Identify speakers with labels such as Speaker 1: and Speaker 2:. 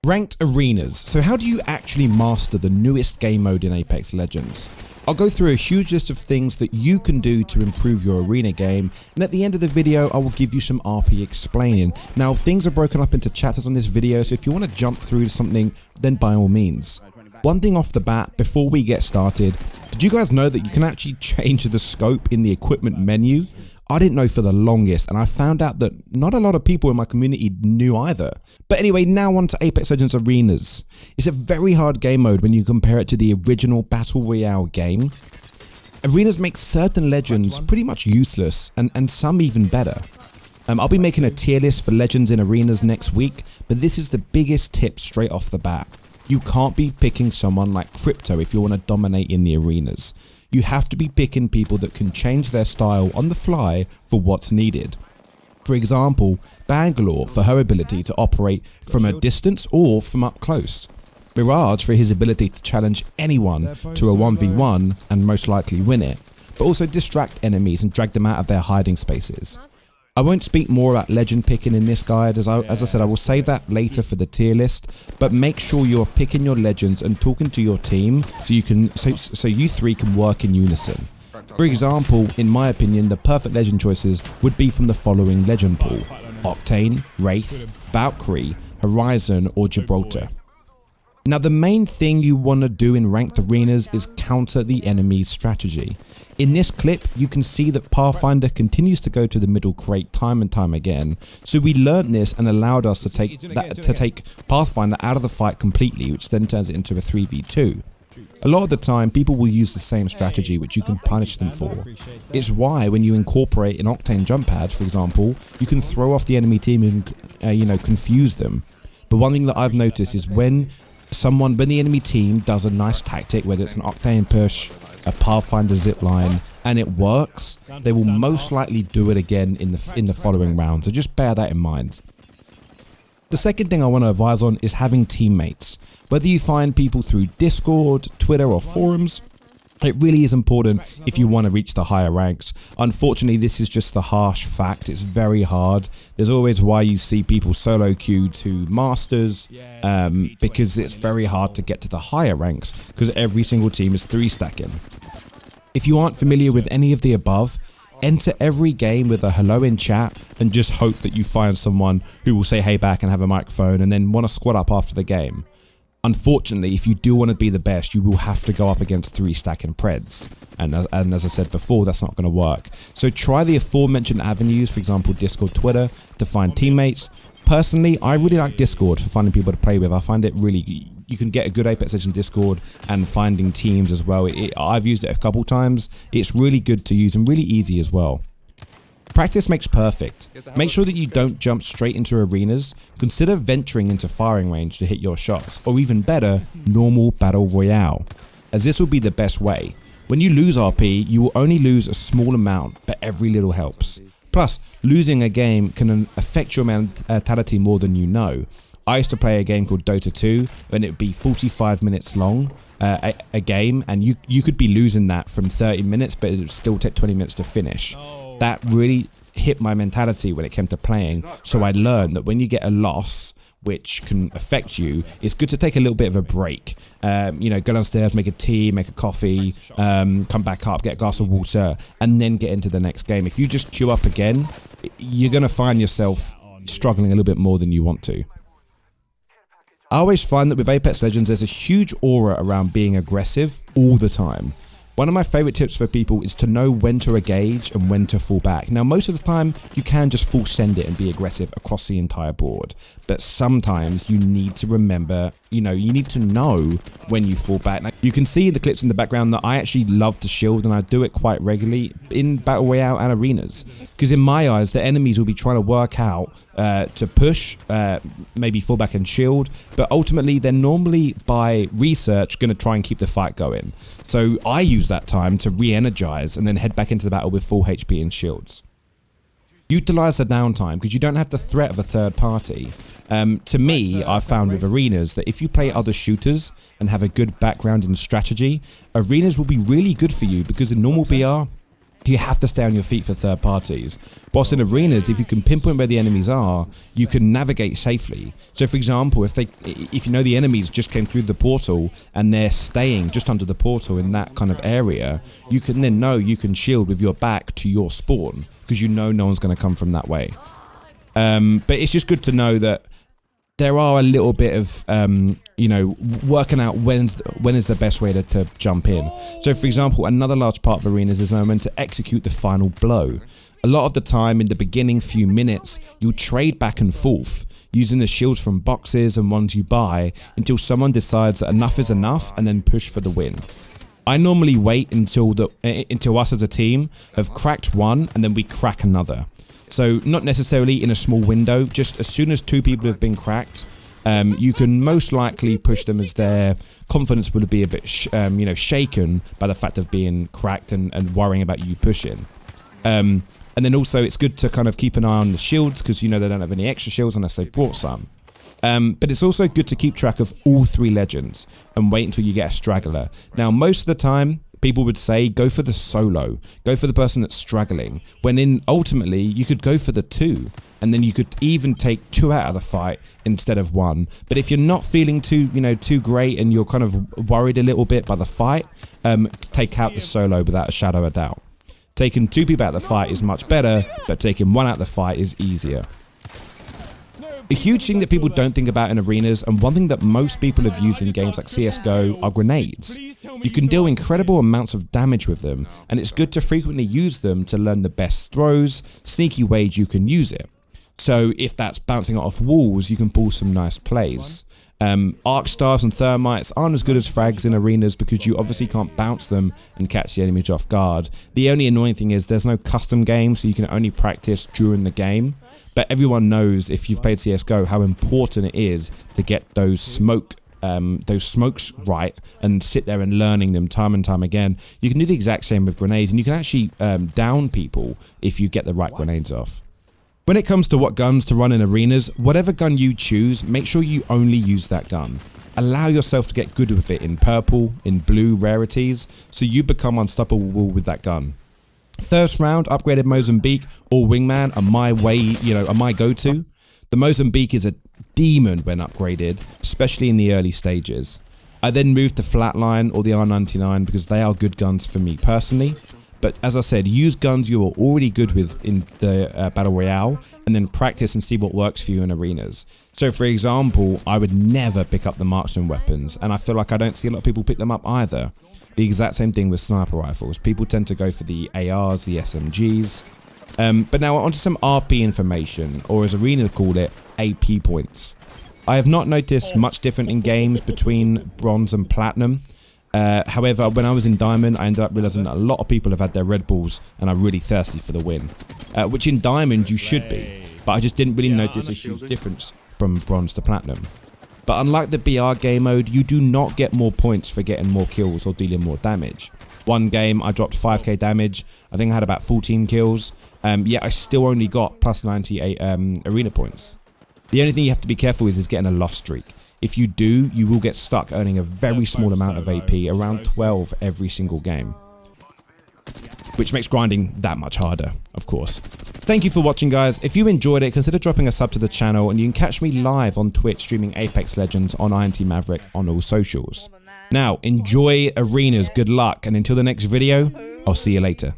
Speaker 1: Ranked arenas. So how do you actually master the newest game mode in Apex Legends? I'll go through a huge list of things that you can do to improve your arena game, and at the end of the video I will give you some RP explaining. Now things are broken up into chapters on this video, so if you want to jump through to something, then by all means. One thing off the bat before we get started, did you guys know that you can actually change the scope in the equipment menu? I didn't know for the longest, and I found out that not a lot of people in my community knew either. But anyway, now on to Apex Legends Arenas. It's a very hard game mode when you compare it to the original Battle Royale game. Arenas make certain legends pretty much useless, and some even better. I'll be making a tier list for legends in arenas next week, but this is the biggest tip straight off the bat. You can't be picking someone like Crypto if you want to dominate in the arenas. You have to be picking people that can change their style on the fly for what's needed. For example, Bangalore for her ability to operate from a distance or from up close. Mirage for his ability to challenge anyone to a 1v1 and most likely win it, but also distract enemies and drag them out of their hiding spaces. I won't speak more about legend picking in this guide, as I said, I will save that later for the tier list, but make sure you're picking your legends and talking to your team so you three can work in unison. For example, in my opinion, the perfect legend choices would be from the following legend pool: Octane, Wraith, Valkyrie, Horizon or Gibraltar. Now the main thing you want to do in ranked arenas is counter the enemy's strategy. In this clip you can see that Pathfinder continues to go to the middle crate time and time again, so we learned this and allowed us to take Pathfinder out of the fight completely, which then turns it into a 3v2. A lot of the time people will use the same strategy which you can punish them for. It's why when you incorporate an Octane jump pad, for example, you can throw off the enemy team and confuse them. But one thing that I've noticed is when the enemy team does a nice tactic, whether it's an Octane push, a Pathfinder zipline, and it works, they will most likely do it again in the following round, so just bear that in mind. The second thing I want to advise on is having teammates. Whether you find people through Discord, Twitter or forums, it really is important if you want to reach the higher ranks. Unfortunately, this is just the harsh fact. It's very hard. There's always why you see people solo queue to masters, because it's very hard to get to the higher ranks because every single team is 3-stacking. If you aren't familiar with any of the above, enter every game with a hello in chat and just hope that you find someone who will say hey back and have a microphone and then want to squad up after the game. Unfortunately, if you do want to be the best, you will have to go up against 3-stacking Preds, and as I said before, that's not going to work. So try the aforementioned avenues, for example Discord, Twitter, to find teammates. Personally, I really like Discord for finding people to play with. I find it really, you can get a good Apex Legends Discord and finding teams as well. I've used it a couple times. It's really good to use and really easy as well. Practice makes perfect. Make sure that you don't jump straight into arenas. Consider venturing into firing range to hit your shots, or even better, normal Battle Royale, as this will be the best way. When you lose RP, you will only lose a small amount, but every little helps. Plus, losing a game can affect your mentality more than you know. I used to play a game called Dota 2, when it would be 45 minutes long, a game, and you could be losing that from 30 minutes, but it would still take 20 minutes to finish. That really hit my mentality when it came to playing, so I learned that when you get a loss, which can affect you, it's good to take a little bit of a break. Go downstairs, make a tea, make a coffee, come back up, get a glass of water, and then get into the next game. If you just queue up again, you're going to find yourself struggling a little bit more than you want to. I always find that with Apex Legends there's a huge aura around being aggressive all the time. One of my favourite tips for people is to know when to engage and when to fall back. Now most of the time you can just full send it and be aggressive across the entire board, but sometimes you need to remember, you need to know when you fall back. Now, you can see the clips in the background that I actually love to shield, and I do it quite regularly in Battle Royale and arenas, because in my eyes the enemies will be trying to work out to push, maybe fall back and shield, but ultimately they're normally by research going to try and keep the fight going. So I use that time to re-energize and then head back into the battle with full HP and shields. Utilize the downtime because you don't have the threat of a third party. To me, I've found with arenas that if you play other shooters and have a good background in strategy, arenas will be really good for you because in normal BR, You have to stay on your feet for third parties. Whilst in arenas, if you can pinpoint where the enemies are, you can navigate safely. So for example, if you know the enemies just came through the portal and they're staying just under the portal in that kind of area, you can then know you can shield with your back to your spawn because you know no one's going to come from that way. But it's just good to know that there are a little bit of, you know, working out when is the best way to jump in. So for example, another large part of arenas is knowing when to execute the final blow. A lot of the time in the beginning few minutes, you'll trade back and forth, using the shields from boxes and ones you buy until someone decides that enough is enough and then push for the win. I normally wait until us as a team have cracked one and then we crack another. So not necessarily in a small window, just as soon as 2 people have been cracked, you can most likely push them as their confidence will be a bit you know, shaken by the fact of being cracked and worrying about you pushing. And then also it's good to kind of keep an eye on the shields because you know they don't have any extra shields unless they brought some. But it's also good to keep track of all 3 legends and wait until you get a straggler. Now most of the time, people would say go for the solo, go for the person that's struggling, when ultimately you could go for the 2 and then you could even take 2 out of the fight instead of 1. But if you're not feeling too great and you're kind of worried a little bit by the fight, take out the solo without a shadow of a doubt. Taking 2 people out of the fight is much better, but taking 1 out of the fight is easier. A huge thing that people don't think about in arenas, and one thing that most people have used in games like CSGO, are grenades. You can deal incredible amounts of damage with them, and it's good to frequently use them to learn the best throws, sneaky ways you can use it. So if that's bouncing off walls, you can pull some nice plays. Arc stars and thermites aren't as good as frags in arenas because you obviously can't bounce them and catch the enemies off guard. The only annoying thing is there's no custom game, so you can only practice during the game. But everyone knows, if you've played CSGO, how important it is to get those smokes right and sit there and learning them time and time again. You can do the exact same with grenades, and you can actually down people if you get the right grenades off. When it comes to what guns to run in arenas, whatever gun you choose, make sure you only use that gun. Allow yourself to get good with it in purple, in blue rarities, so you become unstoppable with that gun. First round, upgraded Mozambique or Wingman are my go-to. The Mozambique is a demon when upgraded, especially in the early stages. I then moved to Flatline or the R99 because they are good guns for me personally. But as I said, use guns you are already good with in the Battle Royale and then practice and see what works for you in arenas. So for example, I would never pick up the marksman weapons, and I feel like I don't see a lot of people pick them up either. The exact same thing with sniper rifles. People tend to go for the ARs, the SMGs. But now onto some RP information, or as arenas call it, AP points. I have not noticed much different in games between bronze and platinum. However, when I was in Diamond, I ended up realizing that a lot of people have had their Red Bulls and are really thirsty for the win. Which in Diamond you should be, but I just didn't really notice a huge difference from Bronze to Platinum. But unlike the BR game mode, you do not get more points for getting more kills or dealing more damage. One game I dropped 5k damage, I think I had about 14 kills, yet I still only got plus 98 arena points. The only thing you have to be careful is getting a loss streak. If you do, you will get stuck earning a very small amount of AP, around 12 every single game. Which makes grinding that much harder, of course. Thank you for watching, guys. If you enjoyed it, consider dropping a sub to the channel, and you can catch me live on Twitch streaming Apex Legends on INT Maverick on all socials. Now, enjoy arenas, good luck, and until the next video, I'll see you later.